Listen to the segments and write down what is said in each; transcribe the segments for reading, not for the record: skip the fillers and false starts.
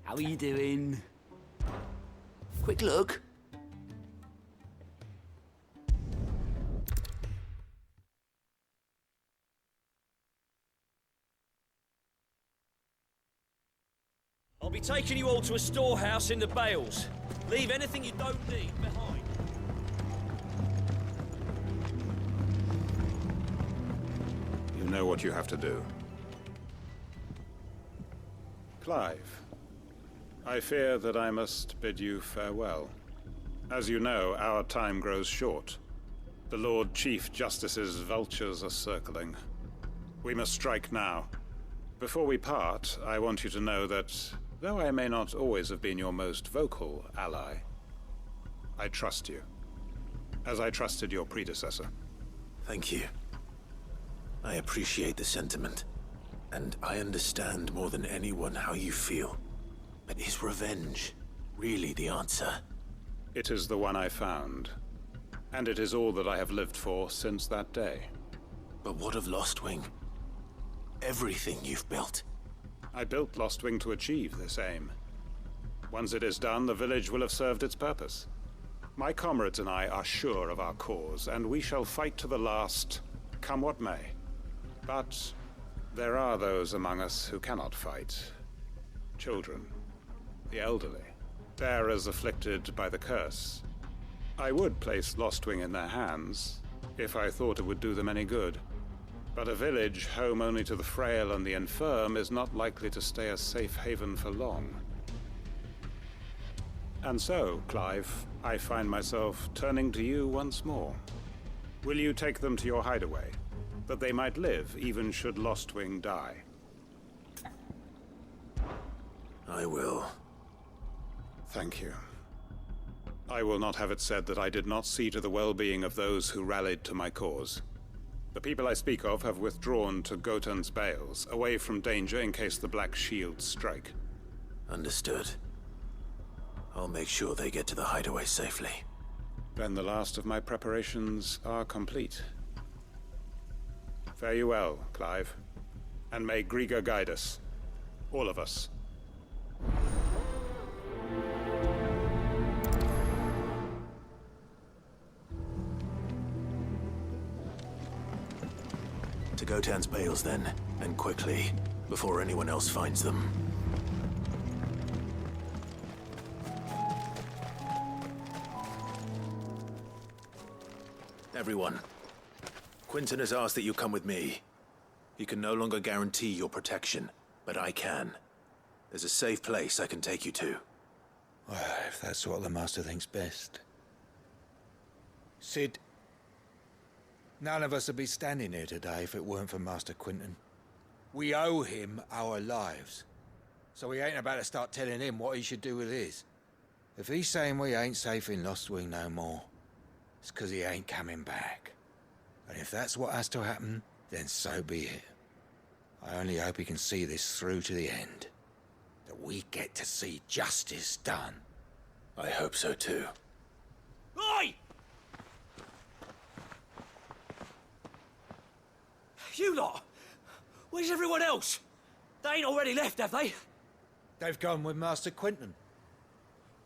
How are you doing? Quick look. I'll be taking you all to a storehouse in the Bales. Leave anything you don't need behind. You know what you have to do. Clive, I fear that I must bid you farewell. As you know, our time grows short. The Lord Chief Justice's vultures are circling. We must strike now. Before we part, I want you to know that, though I may not always have been your most vocal ally, I trust you, as I trusted your predecessor. Thank you. I appreciate the sentiment, and I understand more than anyone how you feel. But is revenge really the answer? It is the one I found, and it is all that I have lived for since that day. But what of Lostwing? Everything you've built. I built Lostwing to achieve this aim. Once it is done, the village will have served its purpose. My comrades and I are sure of our cause, and we shall fight to the last, come what may. But there are those among us who cannot fight. Children, the elderly, bearers afflicted by the curse. I would place Lostwing in their hands, if I thought it would do them any good. But a village home only to the frail and the infirm is not likely to stay a safe haven for long. And so, Clive, I find myself turning to you once more. Will you take them to your hideaway, that they might live even should Lostwing die? I will. Thank you. I will not have it said that I did not see to the well-being of those who rallied to my cause. The people I speak of have withdrawn to Gotan's Bales, away from danger in case the Black Shields strike. Understood. I'll make sure they get to the hideaway safely. Then the last of my preparations are complete. Fare you well, Clive. And may Griga guide us. All of us. To Gotan's Bales then, and quickly, before anyone else finds them. Everyone, Quinton has asked that you come with me. He can no longer guarantee your protection, but I can. There's a safe place I can take you to. Well, if that's what the Master thinks best. Sid, none of us would be standing here today if it weren't for Master Quinton. We owe him our lives. So we ain't about to start telling him what he should do with his. If he's saying we ain't safe in Lostwing no more, it's 'cause he ain't coming back. And if that's what has to happen, then so be it. I only hope he can see this through to the end. That we get to see justice done. I hope so too. Oi! You lot! Where's everyone else? They ain't already left, have they? They've gone with Master Quinton.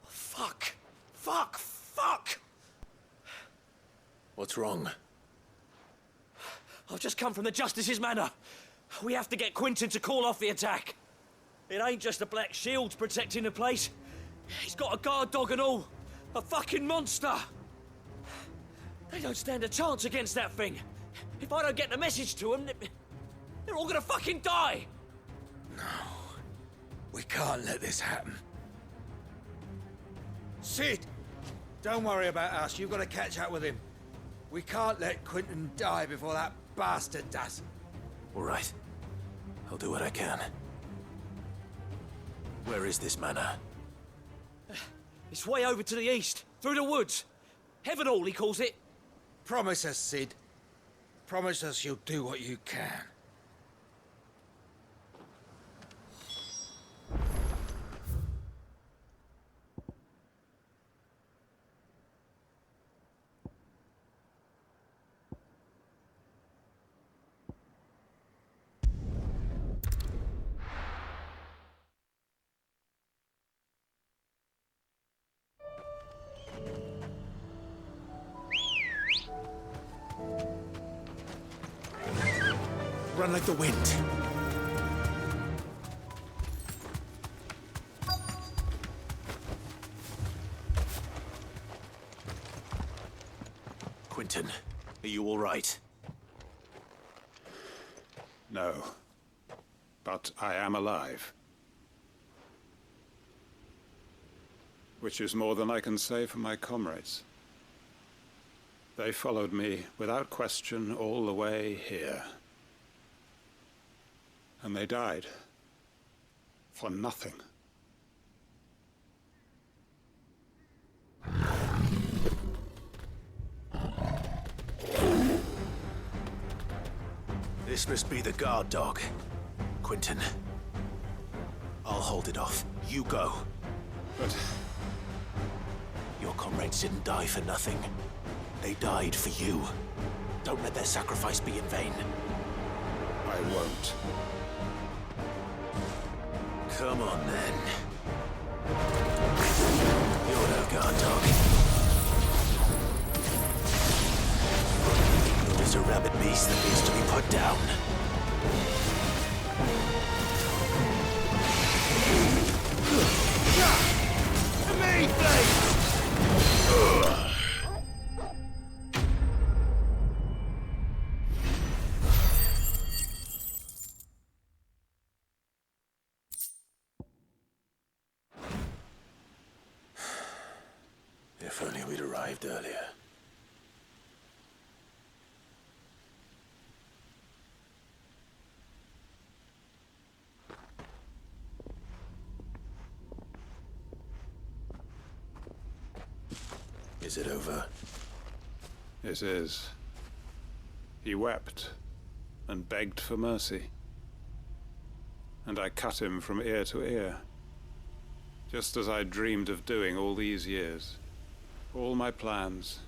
Fuck! Fuck! Fuck! What's wrong? I've just come from the Justice's manor. We have to get Quinton to call off the attack. It ain't just the Black Shields protecting the place. He's got a guard dog and all. A fucking monster. They don't stand a chance against that thing. If I don't get the message to them, they're all gonna fucking die. No. We can't let this happen. Sid! Don't worry about us. You've got to catch up with him. We can't let Quinton die before that bastard does. All right. I'll do what I can. Where is this manor? It's way over to the east, through the woods. Heaven Hall, he calls it. Promise us, Sid. Promise us you'll do what you can. run like the wind. Quentin, are you all right? No. But I am alive. Which is more than I can say for my comrades. They followed me without question all the way here. And they died. For nothing. This must be the guard dog. Quentin. I'll hold it off. You go. But Your comrades didn't die for nothing. They died for you. Don't let their sacrifice be in vain. I won't. Come on, then. You're no guard dog. You're just a rabid beast that needs to be put down. To me, please! If only we'd arrived earlier. Is it over? It is. He wept and begged for mercy. And I cut him from ear to ear. Just as I dreamed of doing all these years. All my plans.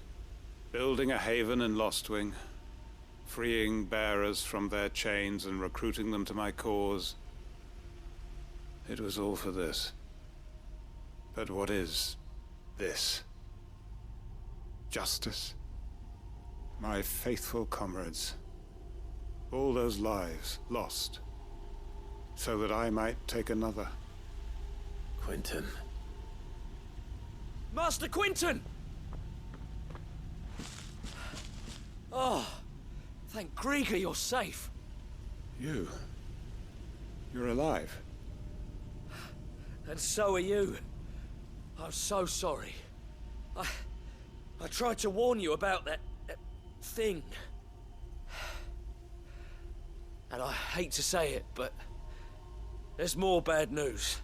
Building a haven in Lostwing. Freeing bearers from their chains and recruiting them to my cause. It was all for this. But what is this? Justice? My faithful comrades. All those lives lost. So that I might take another. Quentin. Master Quentin! Oh, thank Grieger you're safe. You? You're alive? And so are you. I'm so sorry. I tried to warn you about that thing. And I hate to say it, but there's more bad news.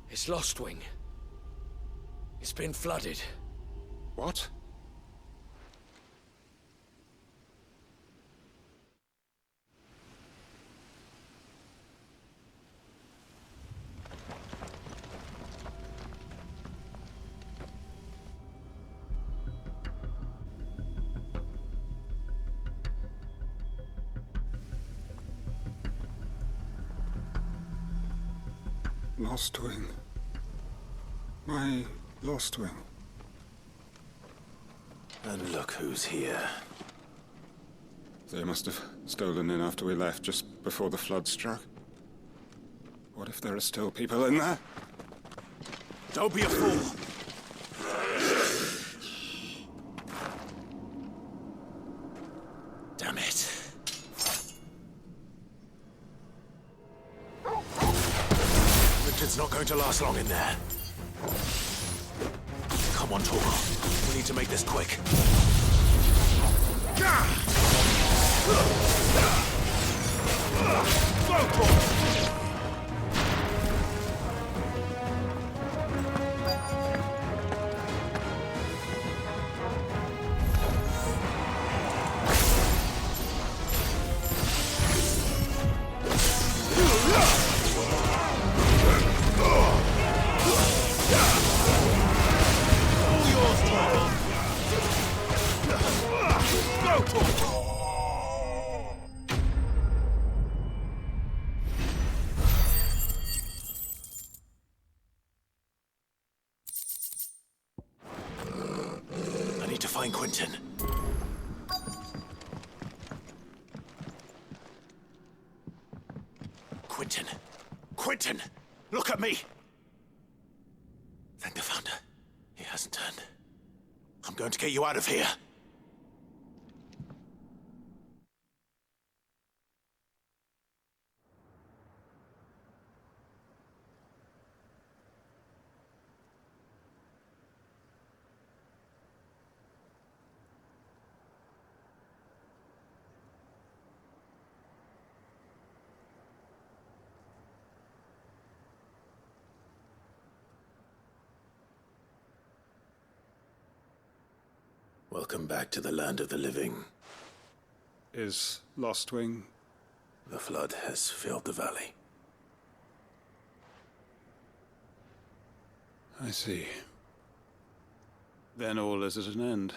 It's Lostwing. It's been flooded. What? Lostwing. My Lostwing. And look who's here. They must have stolen in after we left, just before the flood struck. What if there are still people in there? Don't be a fool! Damn it. Richard's not going to last long in there. Come on, Torgal. We need to make this quick. I need to find Quentin. Quentin! Look at me! Thank the Founder. He hasn't turned. I'm going to get you out of here. Welcome back to the land of the living. Is Lostwing? The flood has filled the valley. I see. Then all is at an end.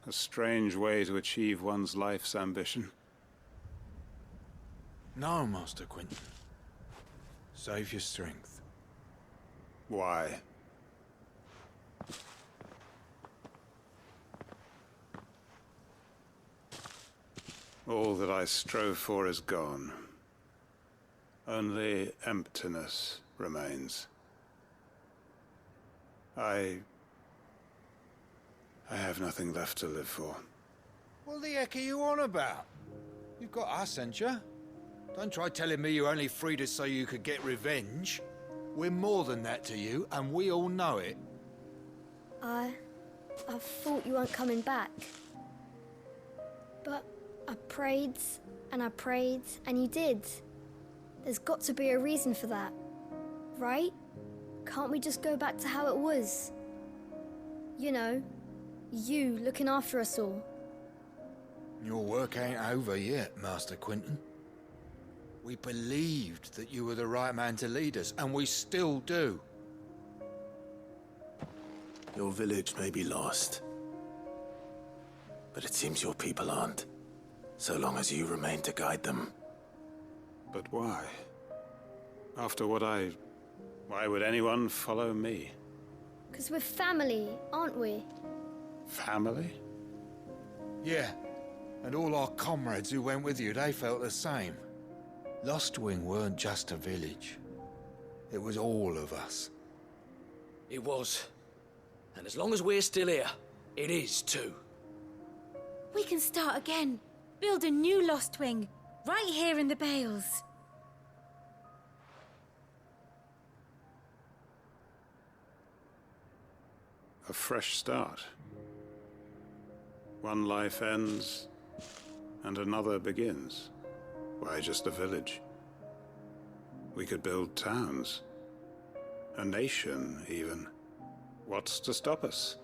A strange way to achieve one's life's ambition. No, Master Quentin. Save your strength. Why? All that I strove for is gone. Only emptiness remains. I have nothing left to live for. What the heck are you on about? You've got us, ain't you? Don't try telling me you only freed us so you could get revenge. We're more than that to you, and we all know it. I thought you weren't coming back. But I prayed, and you did. There's got to be a reason for that, right? Can't we just go back to how it was? You know, you looking after us all. Your work ain't over yet, Master Quentin. We believed that you were the right man to lead us, and we still do. Your village may be lost, but it seems your people aren't, so long as you remain to guide them. But why? After what why would anyone follow me? 'Cause we're family, aren't we? Family? Yeah, and all our comrades who went with you, they felt the same. Lostwing weren't just a village. It was all of us. It was. And as long as we're still here, it is too. We can start again. Build a new Lostwing, right here in the Bales. A fresh start. One life ends, and another begins. Why just a village? We could build towns. A nation, even. What's to stop us?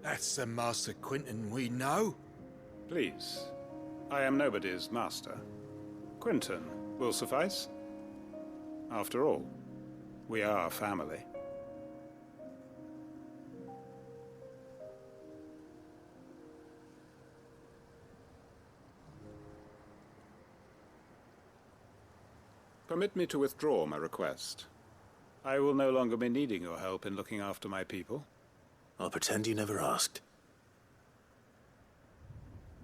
That's the Master Quentin we know. Please. I am nobody's master. Quentin will suffice. After all, we are family. Permit me to withdraw my request. I will no longer be needing your help in looking after my people. I'll pretend you never asked.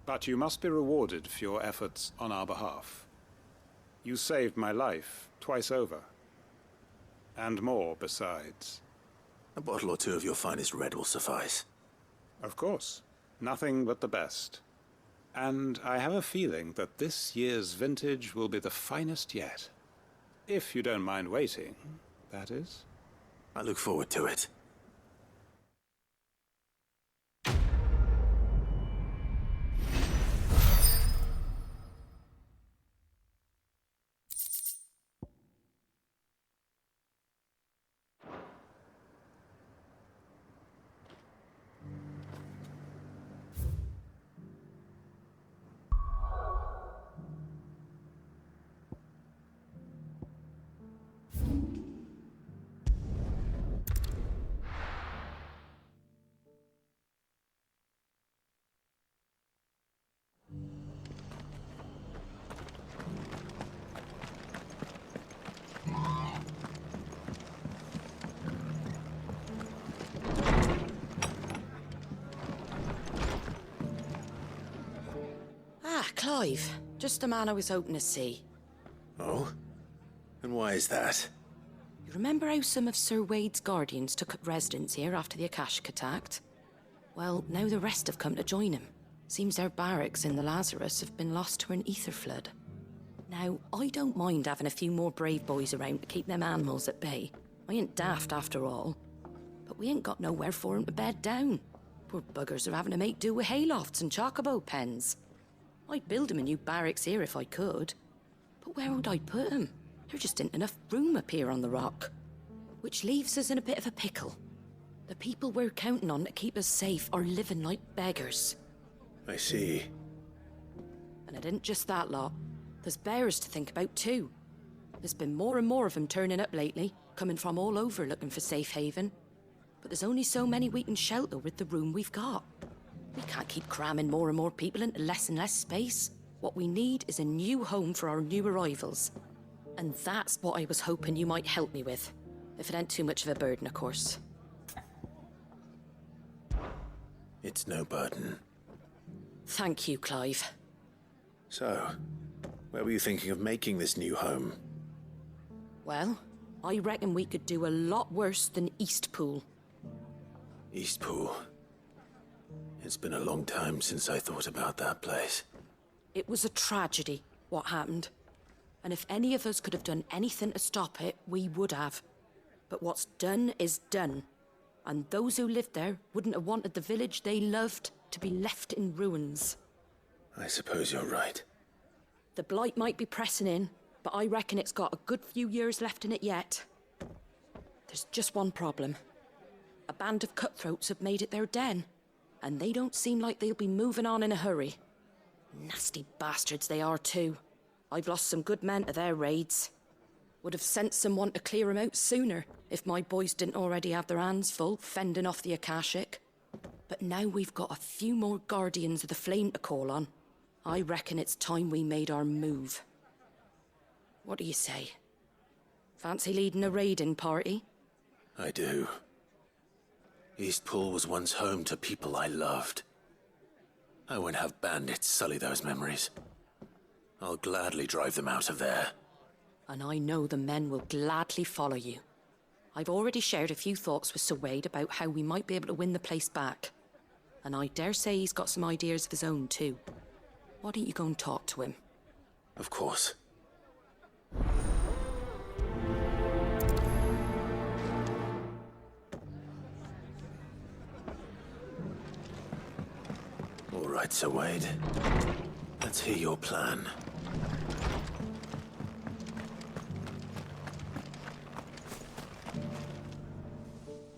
But you must be rewarded for your efforts on our behalf. You saved my life twice over. And more besides. A bottle or two of your finest red will suffice. Of course. Nothing but the best. And I have a feeling that this year's vintage will be the finest yet. If you don't mind waiting, that is. I look forward to it. Clive. Just the man I was hoping to see. Oh? And why is that? You remember how some of Sir Wade's guardians took up residence here after the Akashic attacked? Well, now the rest have come to join him. Seems their barracks in the Lazarus have been lost to an ether flood. Now, I don't mind having a few more brave boys around to keep them animals at bay. I ain't daft after all. But we ain't got nowhere for 'em to bed down. Poor buggers are having to make do with haylofts and chocobo pens. I'd build 'em a new barracks here if I could. But where would I put 'em? There just ain't enough room up here on the rock. Which leaves us in a bit of a pickle. The people we're counting on to keep us safe are living like beggars. I see. And it isn't just that lot. There's bears to think about too. There's been more and more of them turning up lately, coming from all over looking for safe haven. But there's only so many we can shelter with the room we've got. We can't keep cramming more and more people into less and less space. What we need is a new home for our new arrivals. And that's what I was hoping you might help me with. If it ain't too much of a burden, of course. It's no burden. Thank you, Clive. So, where were you thinking of making this new home? Well, I reckon we could do a lot worse than Eastpool. Eastpool. It's been a long time since I thought about that place. It was a tragedy, what happened. And if any of us could have done anything to stop it, we would have. But what's done is done. And those who lived there wouldn't have wanted the village they loved to be left in ruins. I suppose you're right. The blight might be pressing in, but I reckon it's got a good few years left in it yet. There's just one problem. A band of cutthroats have made it their den, and they don't seem like they'll be moving on in a hurry. Nasty bastards they are too. I've lost some good men to their raids. Would have sent someone to clear 'em out sooner, if my boys didn't already have their hands full fending off the Akashic. But now we've got a few more guardians of the flame to call on. I reckon it's time we made our move. What do you say? Fancy leading a raiding party? I do. Eastpool was once home to people I loved. I won't have bandits sully those memories. I'll gladly drive them out of there. And I know the men will gladly follow you. I've already shared a few thoughts with Sir Wade about how we might be able to win the place back. And I dare say he's got some ideas of his own too. Why don't you go and talk to him? Of course. All right, Sir Wade. Let's hear your plan.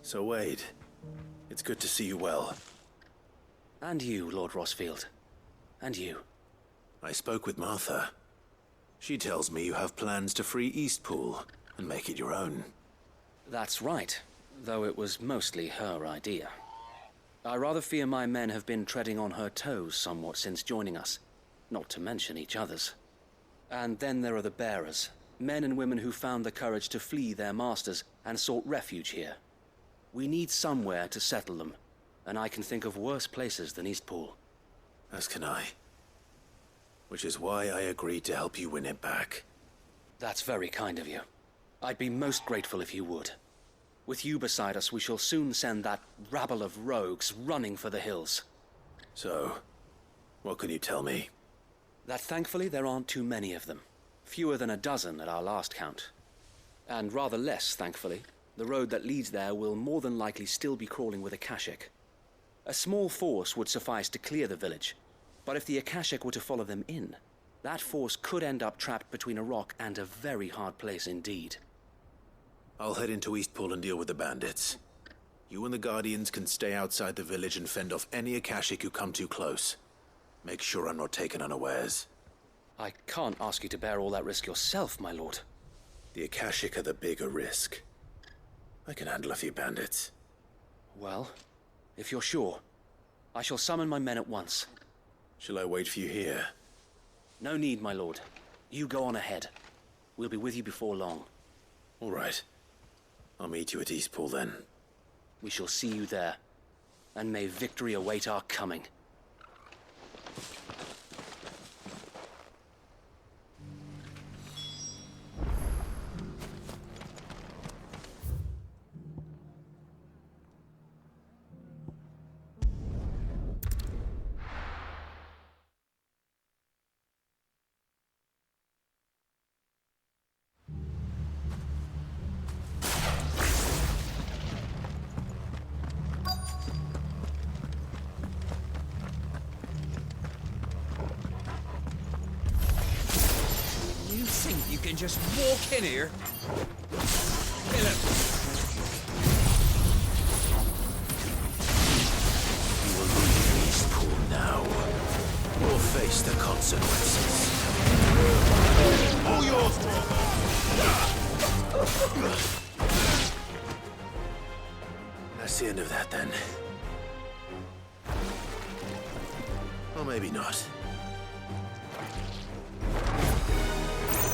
So, Wade, it's good to see you well. And you, Lord Rossfield. And you. I spoke with Martha. She tells me you have plans to free Eastpool and make it your own. That's right, though it was mostly her idea. I rather fear my men have been treading on her toes somewhat since joining us, not to mention each other's. And then there are the bearers, men and women who found the courage to flee their masters and sought refuge here. We need somewhere to settle them, and I can think of worse places than Eastpool. As can I. Which is why I agreed to help you win it back. That's very kind of you. I'd be most grateful if you would. With you beside us, we shall soon send that rabble of rogues running for the hills. So, what can you tell me? That thankfully there aren't too many of them. Fewer than a dozen at our last count. And rather less, thankfully. The road that leads there will more than likely still be crawling with Akashic. A small force would suffice to clear the village, but if the Akashic were to follow them in, that force could end up trapped between a rock and a very hard place indeed. I'll head into Eastpool and deal with the bandits. You and the Guardians can stay outside the village and fend off any Akashic who come too close. Make sure I'm not taken unawares. I can't ask you to bear all that risk yourself, my lord. The Akashic are the bigger risk. I can handle a few bandits. Well, if you're sure, I shall summon my men at once. Shall I wait for you here? No need, my lord. You go on ahead. We'll be with you before long. All right. I'll meet you at Eastpool then. We shall see you there. And may victory await our coming. You can just walk in here, kill him. You will leave Eastpool now, or face the consequences. All yours, That's the end of that, then. Or maybe not.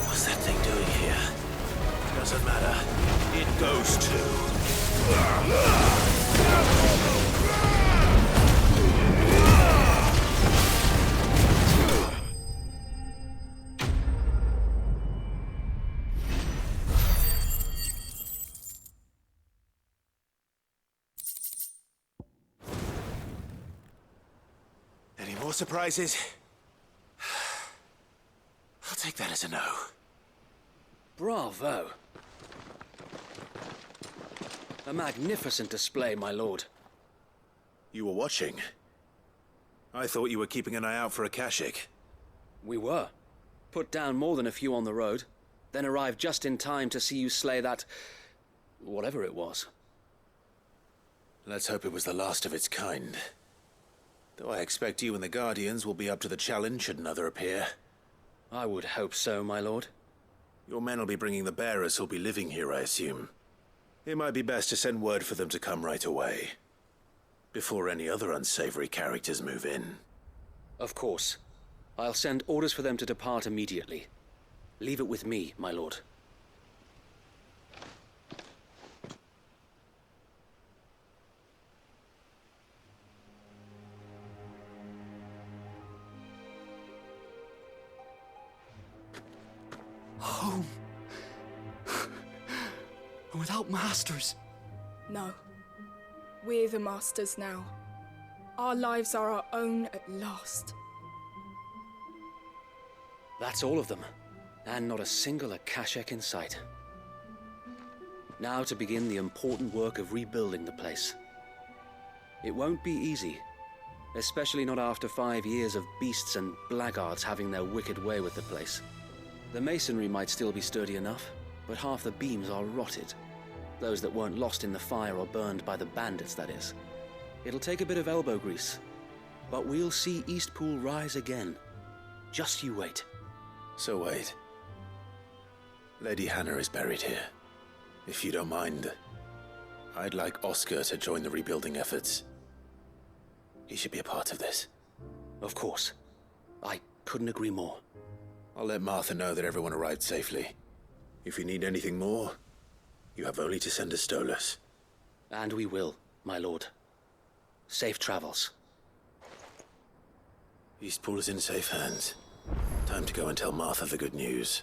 What's that thing doing here? Doesn't matter. It goes too. Any more surprises? I'll take that as a no. Bravo. A magnificent display, my lord. You were watching? I thought you were keeping an eye out for a Kashik. We were. Put down more than a few on the road, then arrived just in time to see you slay that... whatever it was. Let's hope it was the last of its kind. Though I expect you and the Guardians will be up to the challenge should another appear. I would hope so, my lord. Your men will be bringing the bearers who'll be living here, I assume. It might be best to send word for them to come right away, before any other unsavory characters move in. Of course. I'll send orders for them to depart immediately. Leave it with me, my lord. Home. Without masters. No. We're the masters now. Our lives are our own at last. That's all of them, and not a single Akashek in sight. Now to begin the important work of rebuilding the place. It won't be easy, especially not after 5 years of beasts and blackguards having their wicked way with the place. The masonry might still be sturdy enough, but half the beams are rotted. Those that weren't lost in the fire or burned by the bandits, that is. It'll take a bit of elbow grease, but we'll see Eastpool rise again. Just you wait. So wait. Lady Hannah is buried here. If you don't mind, I'd like Oscar to join the rebuilding efforts. He should be a part of this. Of course. I couldn't agree more. I'll let Martha know that everyone arrived safely. If you need anything more, you have only to send a Stolas. And we will, my lord. Safe travels. Eastpool is in safe hands. Time to go and tell Martha the good news.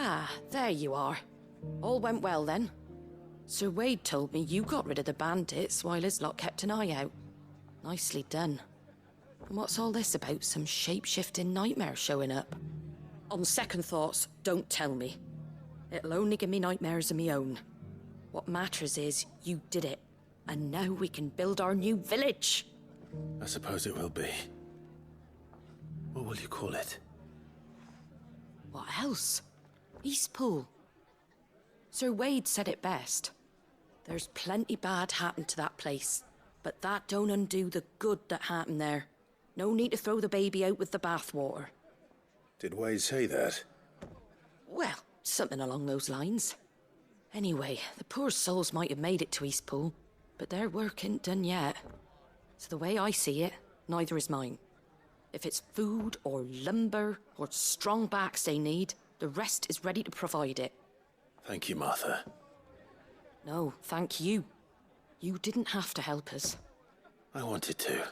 Ah, there you are. All went well then. Sir Wade told me you got rid of the bandits while his lot kept an eye out. Nicely done. And what's all this about some shape-shifting nightmare showing up? On second thoughts, don't tell me. It'll only give me nightmares of me own. What matters is you did it, and now we can build our new village. I suppose it will be. What will you call it? What else? Eastpool. Sir Wade said it best. There's plenty bad happened to that place, but that don't undo the good that happened there. No need to throw the baby out with the bathwater. Did Wade say that? Well, something along those lines. Anyway, the poor souls might have made it to Eastpool, but their work ain't done yet. So the way I see it, neither is mine. If it's food or lumber or strong backs they need, the rest is ready to provide it. Thank you, Martha. No, thank you. You didn't have to help us. I wanted to.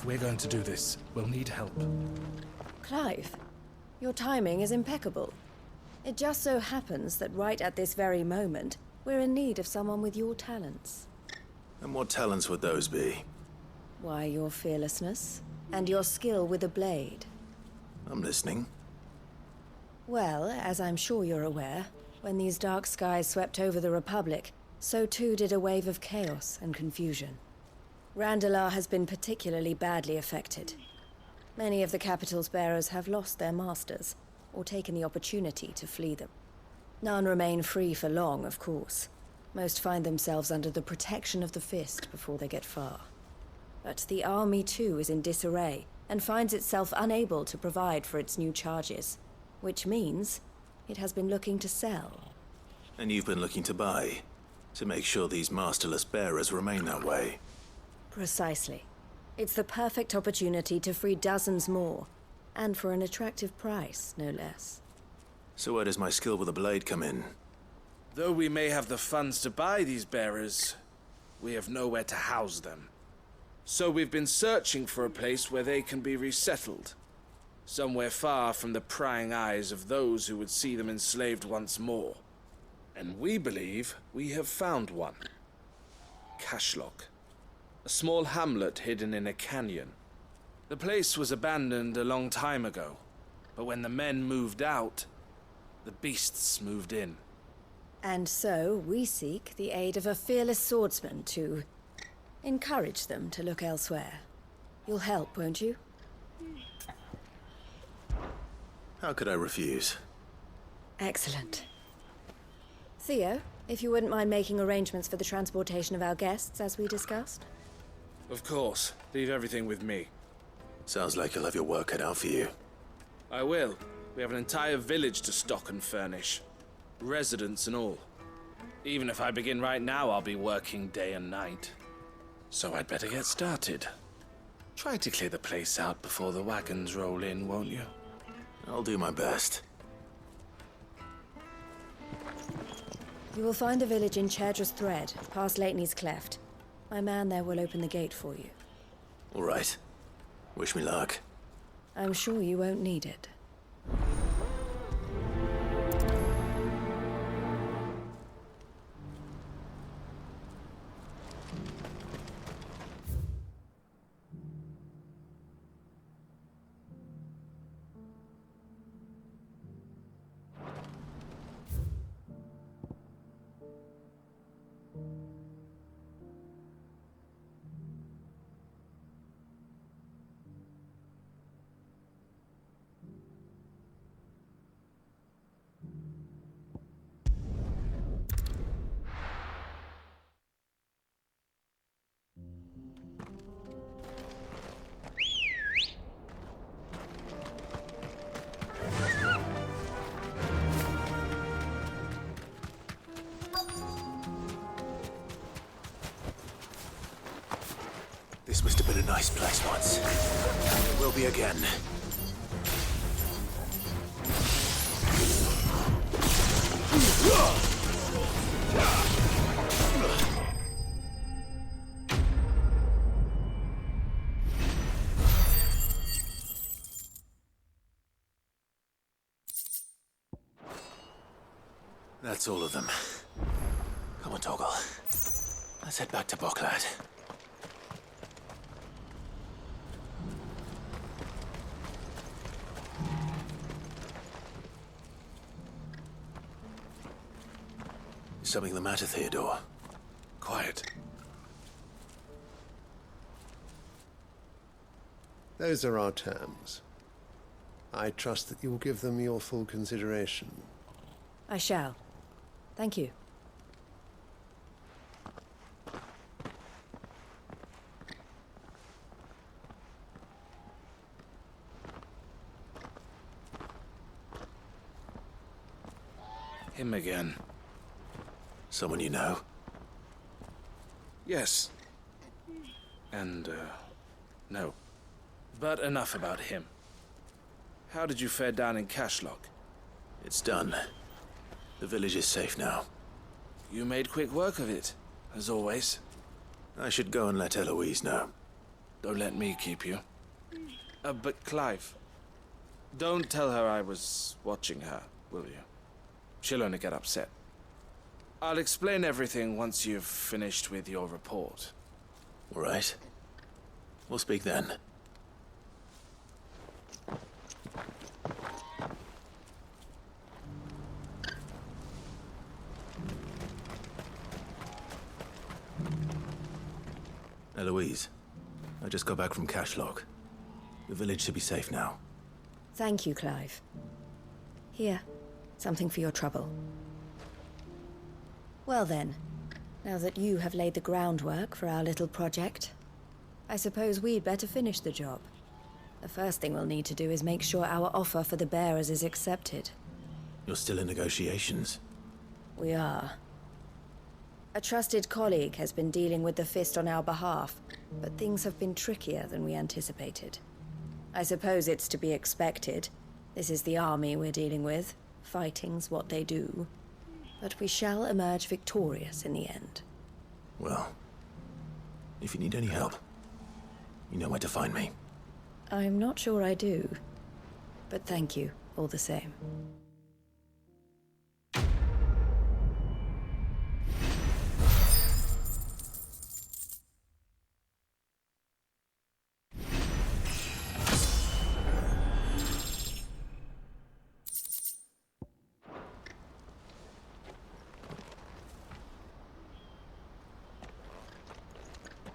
If we're going to do this, we'll need help. Clive, your timing is impeccable. It just so happens that right at this very moment, we're in need of someone with your talents. And what talents would those be? Why, your fearlessness, and your skill with a blade. I'm listening. Well, as I'm sure you're aware, when these dark skies swept over the Republic, so too did a wave of chaos and confusion. Randalar has been particularly badly affected. Many of the capital's bearers have lost their masters, or taken the opportunity to flee them. None remain free for long, of course. Most find themselves under the protection of the Fist before they get far. But the army too is in disarray, and finds itself unable to provide for its new charges. Which means it has been looking to sell. And you've been looking to buy, to make sure these masterless bearers remain that way. Precisely. It's the perfect opportunity to free dozens more, and for an attractive price, no less. So where does my skill with a blade come in? Though we may have the funds to buy these bearers, we have nowhere to house them. So we've been searching for a place where they can be resettled. Somewhere far from the prying eyes of those who would see them enslaved once more. And we believe we have found one. Cashlock. A small hamlet hidden in a canyon. The place was abandoned a long time ago, but when the men moved out, the beasts moved in. And so we seek the aid of a fearless swordsman to encourage them to look elsewhere. You'll help, won't you? How could I refuse? Excellent. Theo, if you wouldn't mind making arrangements for the transportation of our guests, as we discussed? Of course. Leave everything with me. Sounds like you'll have your work cut out for you. I will. We have an entire village to stock and furnish. Residents and all. Even if I begin right now, I'll be working day and night. So I'd better get started. Try to clear the place out before the wagons roll in, won't you? I'll do my best. You will find a village in Chedra's Thread, past Lateney's Cleft. My man there will open the gate for you. All right. Wish me luck. I'm sure you won't need it. This must have been a nice place once. It will be again. That's all of them. Come on, Toggle. Let's head back to Boklad. Is something the matter, Theodore? Quiet. Those are our terms. I trust that you will give them your full consideration. I shall. Thank you. Him again. Someone you know? Yes. And, no. But enough about him. How did you fare down in Cashlock? It's done. The village is safe now. You made quick work of it, as always. I should go and let Eloise know. Don't let me keep you. But Clive, don't tell her I was watching her, will you? She'll only get upset. I'll explain everything once you've finished with your report. All right. We'll speak then. Eloise, I just got back from Cashlock. The village should be safe now. Thank you, Clive. Here, something for your trouble. Well then, now that you have laid the groundwork for our little project, I suppose we'd better finish the job. The first thing we'll need to do is make sure our offer for the bearers is accepted. You're still in negotiations? We are. A trusted colleague has been dealing with the Fist on our behalf, but things have been trickier than we anticipated. I suppose it's to be expected. This is the army we're dealing with. Fighting's what they do. But we shall emerge victorious in the end. Well, if you need any help, you know where to find me. I'm not sure I do. But thank you, all the same.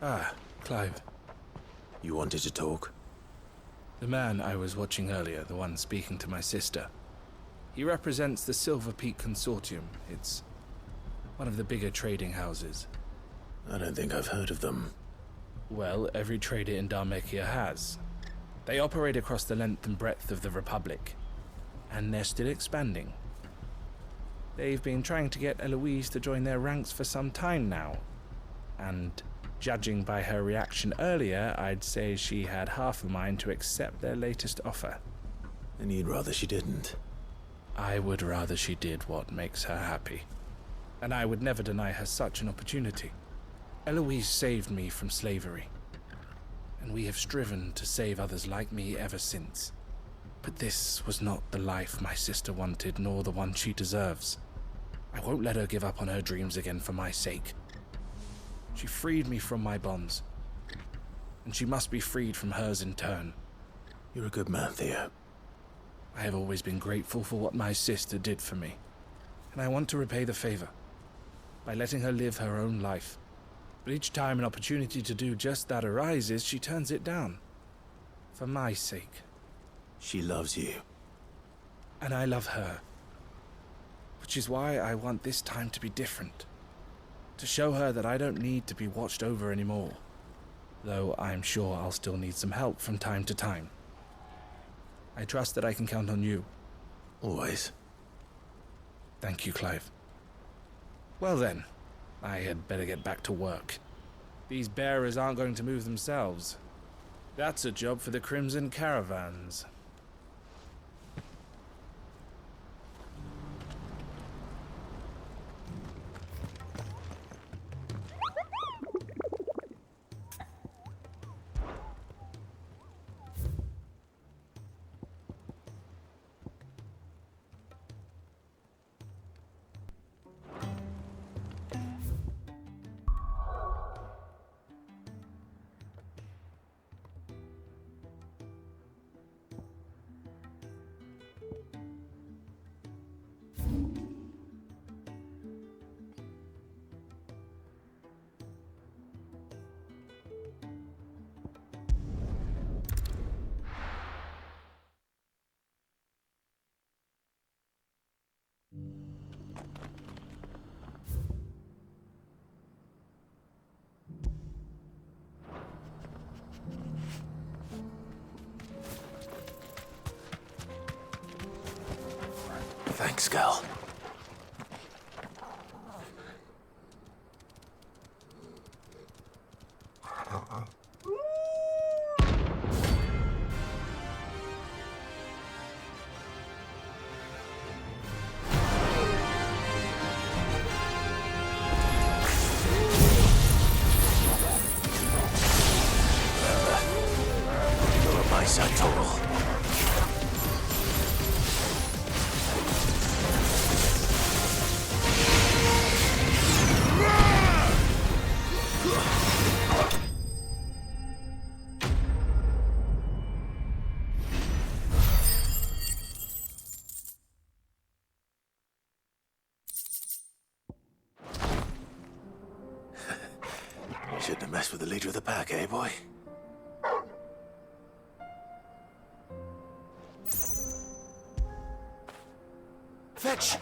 Ah, Clive. You wanted to talk? The man I was watching earlier, the one speaking to my sister. He represents the Silver Peak Consortium. It's one of the bigger trading houses. I don't think I've heard of them. Well, every trader in Dharmekia has. They operate across the length and breadth of the Republic, and they're still expanding. They've been trying to get Eloise to join their ranks for some time now, and judging by her reaction earlier, I'd say she had half a mind to accept their latest offer. And you'd rather she didn't? I would rather she did what makes her happy. And I would never deny her such an opportunity. Eloise saved me from slavery, and we have striven to save others like me ever since. But this was not the life my sister wanted, nor the one she deserves. I won't let her give up on her dreams again for my sake. She freed me from my bonds, and she must be freed from hers in turn. You're a good man, Theo. I have always been grateful for what my sister did for me, and I want to repay the favor by letting her live her own life. But each time an opportunity to do just that arises, she turns it down. For my sake. She loves you. And I love her. Which is why I want this time to be different. To show her that I don't need to be watched over anymore. Though I'm sure I'll still need some help from time to time. I trust that I can count on you. Always. Thank you, Clive. Well then, I had better get back to work. These bearers aren't going to move themselves. That's a job for the Crimson Caravans. Thanks, girl. Shouldn't have messed with the leader of the pack, eh, boy? Fetch!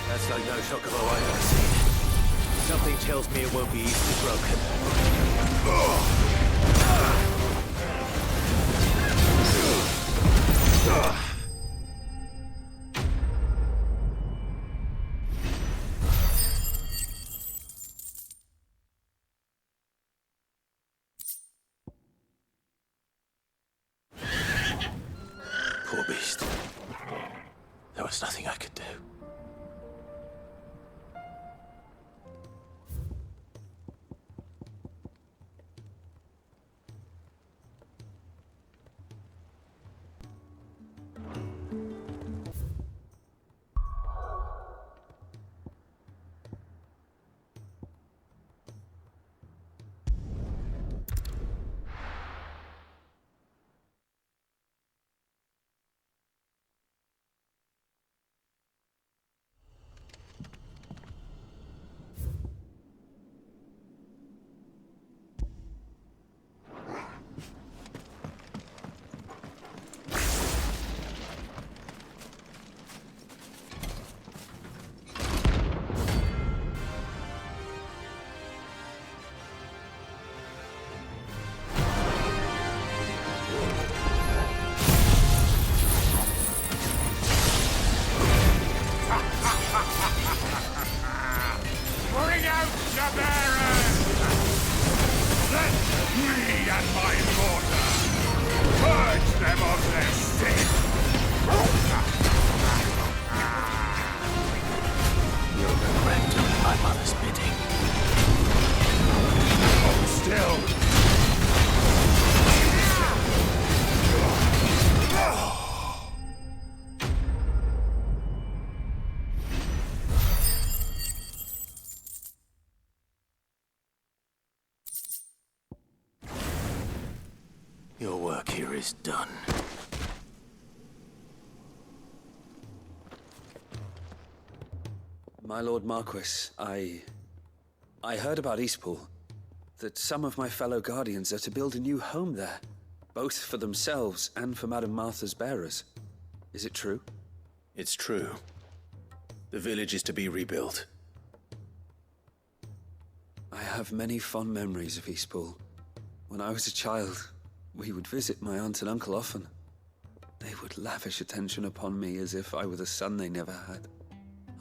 That's like no chocobo I've ever seen. Something tells me it won't be easily broken. Poor beast. There was nothing I could do. Your work here is done. My Lord Marquis, I heard about Eastpool. That some of my fellow Guardians are to build a new home there. Both for themselves and for Madame Martha's bearers. Is it true? It's true. The village is to be rebuilt. I have many fond memories of Eastpool. When I was a child, we would visit my aunt and uncle often. They would lavish attention upon me as if I were the son they never had.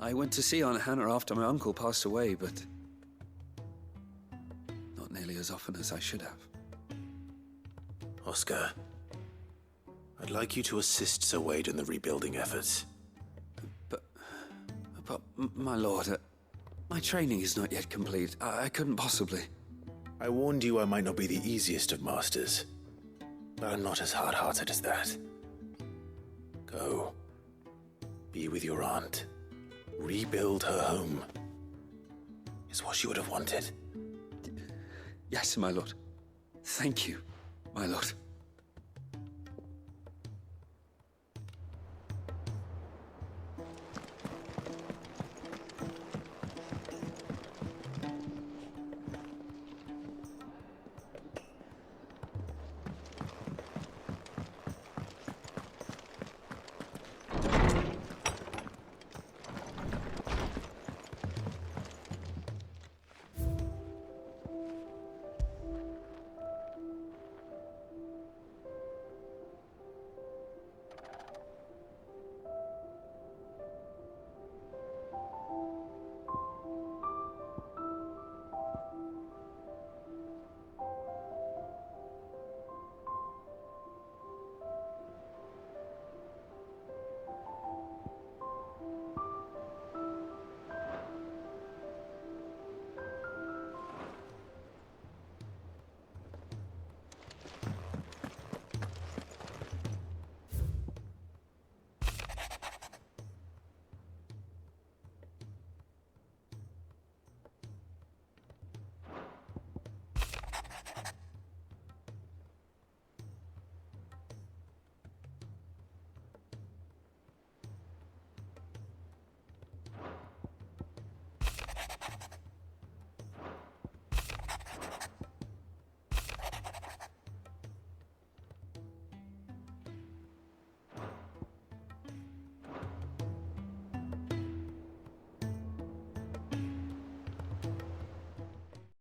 I went to see Aunt Hannah after my uncle passed away, but not nearly as often as I should have. Oscar, I'd like you to assist Sir Wade in the rebuilding efforts. But my lord, my training is not yet complete. I couldn't possibly. I warned you I might not be the easiest of masters, but I'm not as hard-hearted as that. Go. Be with your aunt. Rebuild her home. Is what she would have wanted. Yes, my lord. Thank you, my lord.